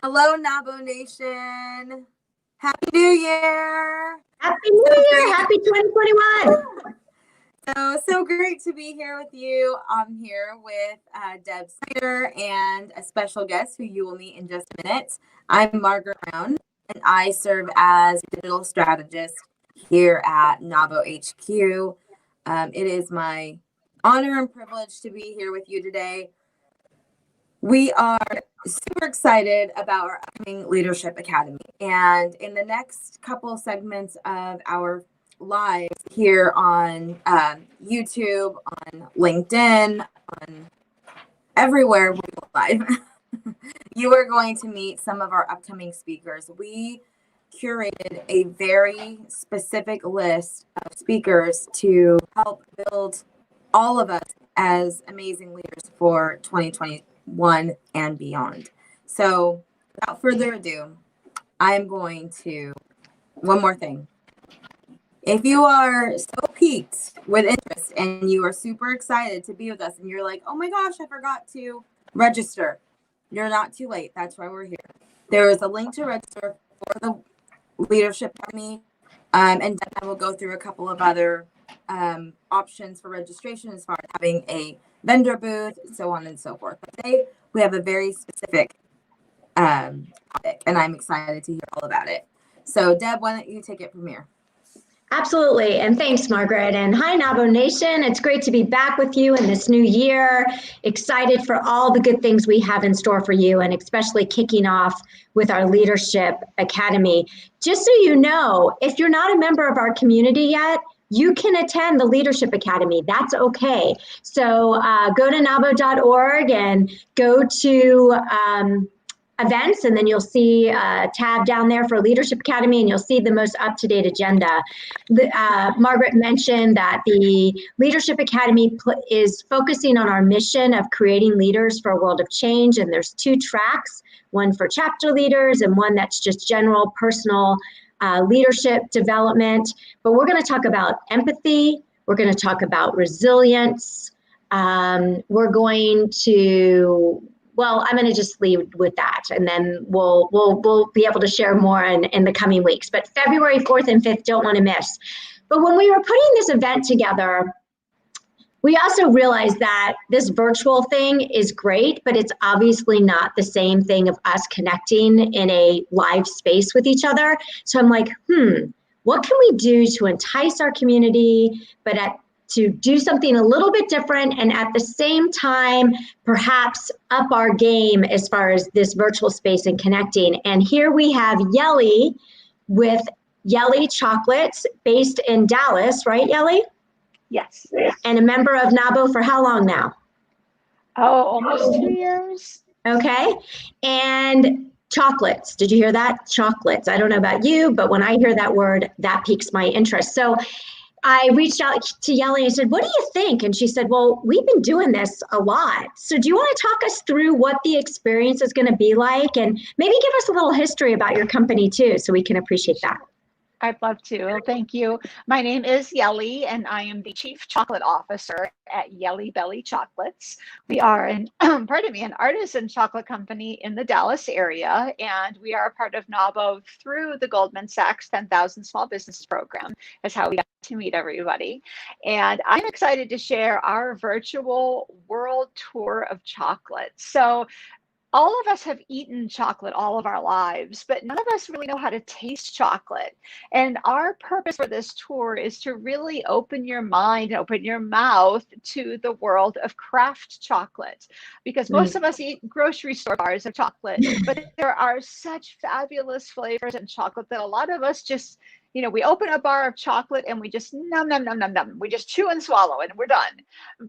Hello, Nabo Nation. Happy New Year. Happy New Year. Happy 2021. So great to be here with you. I'm here with Deb Snyder and a special guest who you will meet in just a minute. I'm Margaret Brown, and I serve as digital strategist here at Nabo HQ. It is my honor and privilege to be here with you today. We are super excited about our upcoming Leadership Academy. And in the next couple segments of our lives here on YouTube, on LinkedIn, on everywhere we go live, you are going to meet some of our upcoming speakers. We curated a very specific list of speakers to help build all of us as amazing leaders for 2021 and beyond. So without further ado, I'm going to, one more thing. If you are so piqued with interest and you are super excited to be with us and you're like, oh my gosh, I forgot to register, you're not too late. That's why we're here. There is a link to register for the Leadership Academy, and then I will go through a couple of other options for registration as far as having a vendor booth, so on and so forth. But today we have a very specific topic, and I'm excited to hear all about it. So Deb, why don't you take it from here? Absolutely. And thanks, Margaret. And hi, Nabo Nation. It's great to be back with you in this new year. Excited for all the good things we have in store for you, and especially kicking off with our Leadership Academy. Just so you know, if you're not a member of our community yet, you can attend the Leadership Academy. That's okay. So go to nabo.org and go to events, and then you'll see a tab down there for Leadership Academy, and you'll see the most up-to-date agenda. Margaret mentioned that the Leadership Academy is focusing on our mission of creating leaders for a world of change, and there's 2 tracks, one for chapter leaders and one that's just general personal leadership development. But we're going to talk about empathy, we're going to talk about resilience, we're going to, well, I'm going to just leave with that, and then we'll be able to share more in the coming weeks. But February 4th and 5th, don't want to miss. But when we were putting this event together, we also realized that this virtual thing is great, but it's obviously not the same thing of us connecting in a live space with each other. So I'm like, what can we do to entice our community, but to do something a little bit different, and at the same time, perhaps up our game as far as this virtual space and connecting. And here we have Yelly with Yelly Chocolates, based in Dallas, right, Yelly? Yes. And a member of Nabo for how long now? Oh, almost 2 years. Okay. And chocolates, did you hear that? Chocolates. I don't know about you, but when I hear that word, that piques my interest. So I reached out to Yelly and said, what do you think? And she said, well, we've been doing this a lot. So do you want to talk us through what the experience is going to be like? And maybe give us a little history about your company too, so we can appreciate that. I'd love to. Thank you. My name is Yelly, and I am the Chief Chocolate Officer at Yelly Belly Chocolates. We are an artisan chocolate company in the Dallas area, and we are a part of Nabo through the Goldman Sachs 10,000 Small Business Program. That's how we got to meet everybody. And I'm excited to share our virtual world tour of chocolate. So all of us have eaten chocolate all of our lives, but none of us really know how to taste chocolate. And our purpose for this tour is to really open your mind and open your mouth to the world of craft chocolate, because most of us eat grocery store bars of chocolate, but there are such fabulous flavors in chocolate that a lot of us just, we open a bar of chocolate and we just nom, nom, nom, nom, nom. We just chew and swallow and we're done.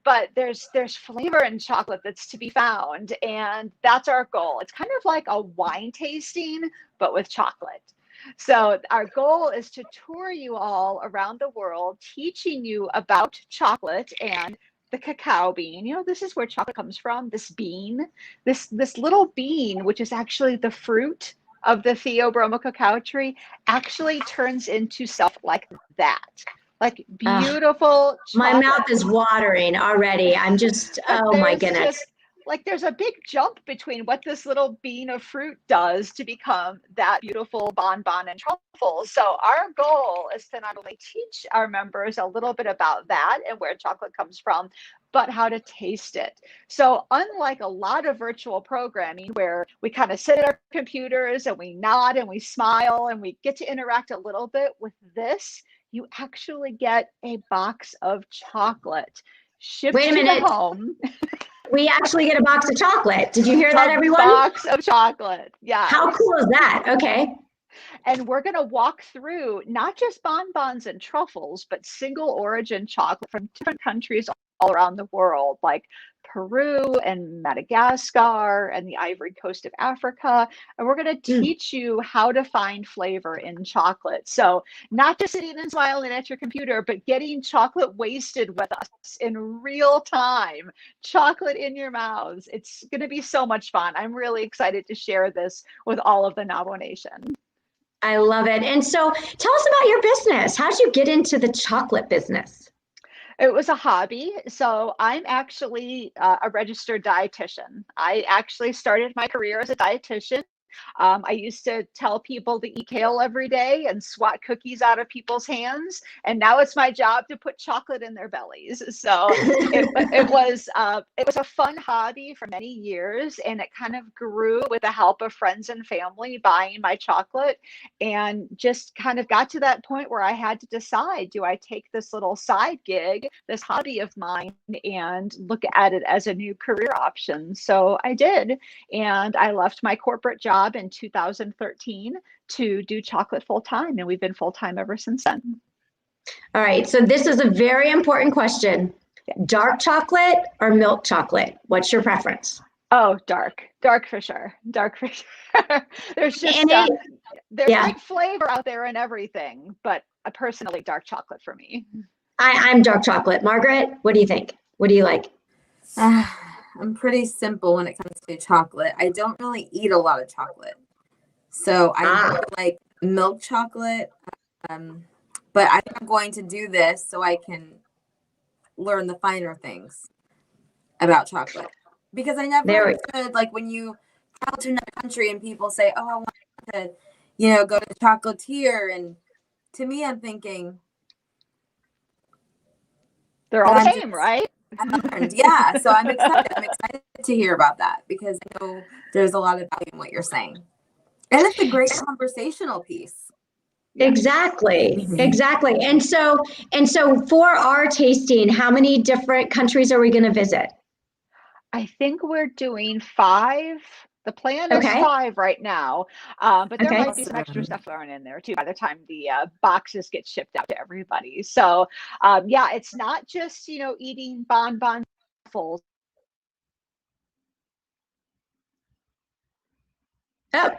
But there's flavor in chocolate that's to be found. And that's our goal. It's kind of like a wine tasting, but with chocolate. So our goal is to tour you all around the world, teaching you about chocolate and the cacao bean. This is where chocolate comes from, this bean, this little bean, which is actually the fruit of the Theobroma cacao tree, actually turns into stuff like that. Like beautiful chocolate. My mouth is watering already. I'm just, oh my goodness. like there's a big jump between what this little bean of fruit does to become that beautiful bonbon and truffles. So our goal is to not only teach our members a little bit about that and where chocolate comes from, but how to taste it. So unlike a lot of virtual programming where we kind of sit at our computers and we nod and we smile and we get to interact a little bit with this, you actually get a box of chocolate shipped Wait a to the minute. home. We actually get a box of chocolate. Did you hear that, A everyone? box of chocolate. Yeah. How cool is that? Okay. And we're going to walk through not just bonbons and truffles, but single origin chocolate from different countries all around the world, like Peru and Madagascar and the Ivory Coast of Africa. And we're going to teach you how to find flavor in chocolate. So not just sitting and smiling at your computer, but getting chocolate wasted with us in real time, chocolate in your mouths. It's going to be so much fun. I'm really excited to share this with all of the Nabo Nation. I love it. And so tell us about your business. How did you get into the chocolate business? It was a hobby. So I'm actually a registered dietitian. I actually started my career as a dietitian. I used to tell people to eat kale every day and swat cookies out of people's hands. And now it's my job to put chocolate in their bellies. So it was a fun hobby for many years. And it kind of grew with the help of friends and family buying my chocolate, and just kind of got to that point where I had to decide, do I take this little side gig, this hobby of mine, and look at it as a new career option? So I did. And I left my corporate job in 2013 to do chocolate full time. And we've been full time ever since then. All right. So this is a very important question. Dark chocolate or milk chocolate? What's your preference? Oh, dark for sure. Dark for sure. There's just, there's great flavor out there and everything, but personally, dark chocolate for me. I'm dark chocolate. Margaret, what do you think? What do you like? I'm pretty simple when it comes to chocolate. I don't really eat a lot of chocolate. So I like milk chocolate. But I'm going to do this so I can learn the finer things about chocolate. Because I never understood, like when you travel to another country and people say, oh, I want to, go to the chocolatier. And to me, I'm thinking, they're all the same, right? Yeah, so I'm excited. I'm excited to hear about that because I know there's a lot of value in what you're saying. And it's a great conversational piece. Exactly. Exactly. And so for our tasting, how many different countries are we going to visit? I think we're doing 5. The plan is 5 right now, but there might be some extra stuff thrown in there too by the time the boxes get shipped out to everybody. So yeah, it's not just, eating bonbons. Oh,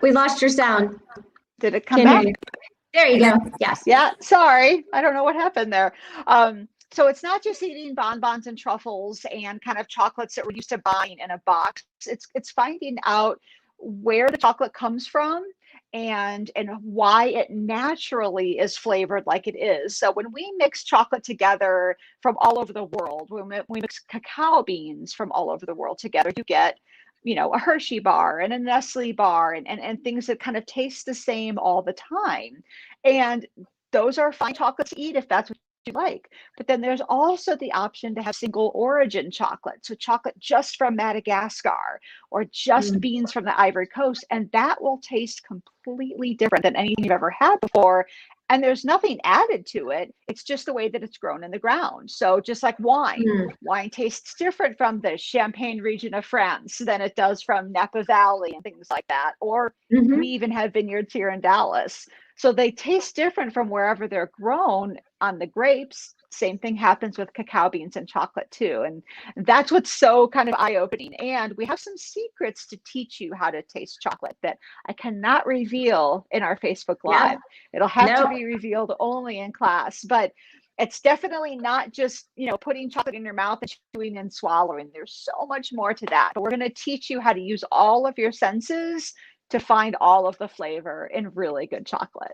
we lost your sound. Did it come back? There you go. Yes. Yeah, sorry. I don't know what happened there. So it's not just eating bonbons and truffles and kind of chocolates that we're used to buying in a box. It's finding out where the chocolate comes from and why it naturally is flavored like it is. So when we mix chocolate together from all over the world, when we mix cacao beans from all over the world together, you get a Hershey bar and a Nestle bar and things that kind of taste the same all the time. And those are fine chocolates to eat if that's what you like. But then there's also the option to have single origin chocolate. So chocolate just from Madagascar or just beans from the Ivory Coast. And that will taste completely different than anything you've ever had before. And there's nothing added to it. It's just the way that it's grown in the ground. So just like wine, wine tastes different from the Champagne region of France than it does from Napa Valley and things like that. Or we even have vineyards here in Dallas. So they taste different from wherever they're grown on the grapes. Same thing happens with cacao beans and chocolate too. And that's what's so kind of eye-opening. And we have some secrets to teach you how to taste chocolate that I cannot reveal in our Facebook Live. It'll have to be revealed only in class. But it's definitely not just, putting chocolate in your mouth and chewing and swallowing. There's so much more to that. But we're going to teach you how to use all of your senses to find all of the flavor in really good chocolate.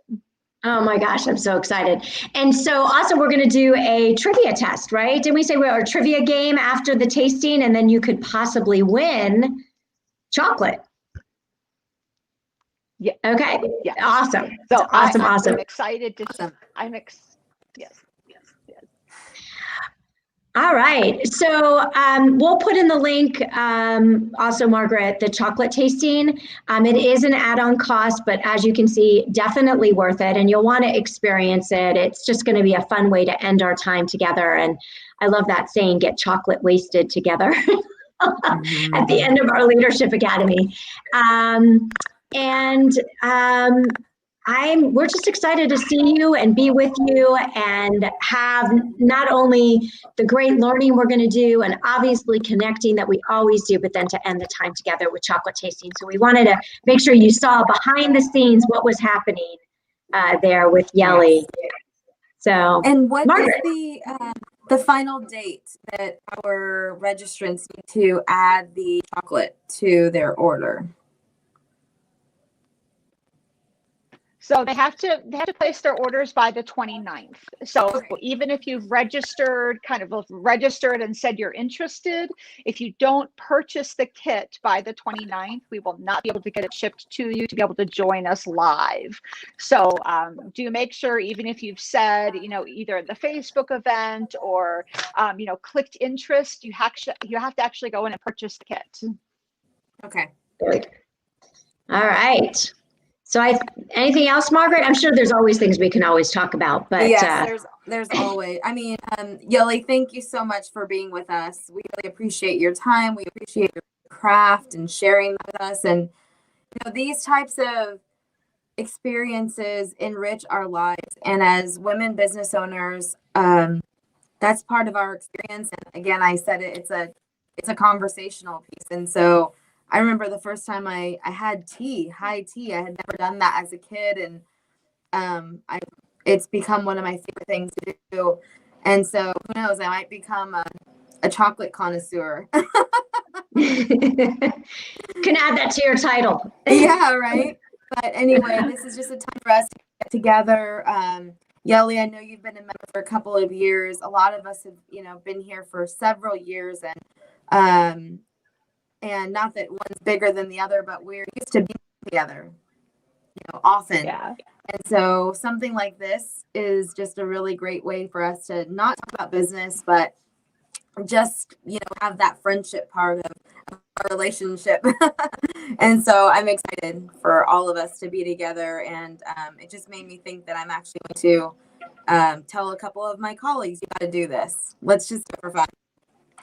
Oh my gosh, I'm so excited. And so also we're going to do a trivia test, right? Didn't we say a trivia game after the tasting, and then you could possibly win chocolate? Yeah. Okay. Yeah. Awesome. So Awesome. I'm excited to. Awesome. Yes. All right. So we'll put in the link also, Margaret, the chocolate tasting. It is an add-on cost, but as you can see, definitely worth it. And you'll want to experience it. It's just going to be a fun way to end our time together. And I love that saying, get chocolate wasted together at the end of our Leadership Academy. We're just excited to see you and be with you and have not only the great learning we're going to do and obviously connecting that we always do, but then to end the time together with chocolate tasting. So we wanted to make sure you saw behind the scenes what was happening there with Yelly. Yes. So, And what Margaret. is the final date that our registrants need to add the chocolate to their order? So they have to place their orders by the 29th. So Okay. even if you've registered and said you're interested, if you don't purchase the kit by the 29th, we will not be able to get it shipped to you to be able to join us live. So do make sure, even if you've said, either at the Facebook event or, clicked interest, you have to actually go in and purchase the kit. Okay. Good. All right. So anything else, Margaret? I'm sure there's always things we can always talk about, but yes, there's always. I mean, Yelly, thank you so much for being with us. We really appreciate your time. We appreciate your craft and sharing with us. And these types of experiences enrich our lives. And as women business owners, that's part of our experience. And again, I said it's a conversational piece. And so I remember the first time I had high tea. I had never done that as a kid, and it's become one of my favorite things to do. And so who knows? I might become a chocolate connoisseur. can add that to your title. Yeah, right. But anyway, this is just a time for us to get together. Yelly, I know you've been a member for a couple of years. A lot of us have, been here for several years, and not that one's bigger than the other, but we're used to being together, often. Yeah. And so something like this is just a really great way for us to not talk about business, but just, have that friendship part of our relationship. And so I'm excited for all of us to be together. And it just made me think that I'm actually going to tell a couple of my colleagues, you got to do this. Let's just do it for fun.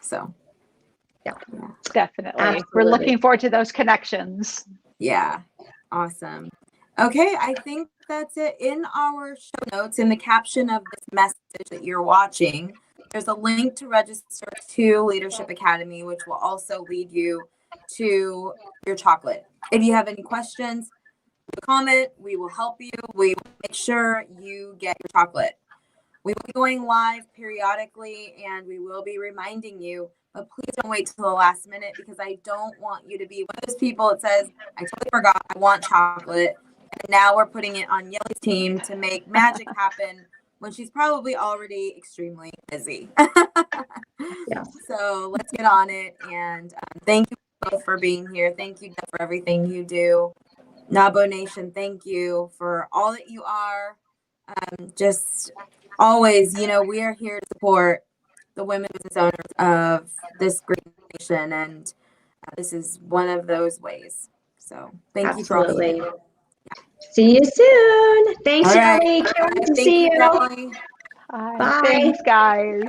So. Yeah, definitely. Absolutely. We're looking forward to those connections. Yeah. Awesome. Okay. I think that's it. In our show notes, in the caption of this message that you're watching, there's a link to register to Leadership Academy, which will also lead you to your chocolate. If you have any questions, comment, we will help you. We will make sure you get your chocolate. We will be going live periodically, and we will be reminding you, but please don't wait till the last minute, because I don't want you to be one of those people that says, I totally forgot, I want chocolate. And now we're putting it on Yelly's team to make magic happen when she's probably already extremely busy. Yeah. So let's get on it. And thank you both for being here. Thank you, Deb, for everything you do. Nabo Nation, thank you for all that you are. Just always, we are here to support the women business owners of this great nation, and this is one of those ways. So thank you for all you do. See you soon. Thanks, All right. Yelly. Can't wait to see you. Bye. Thanks, guys.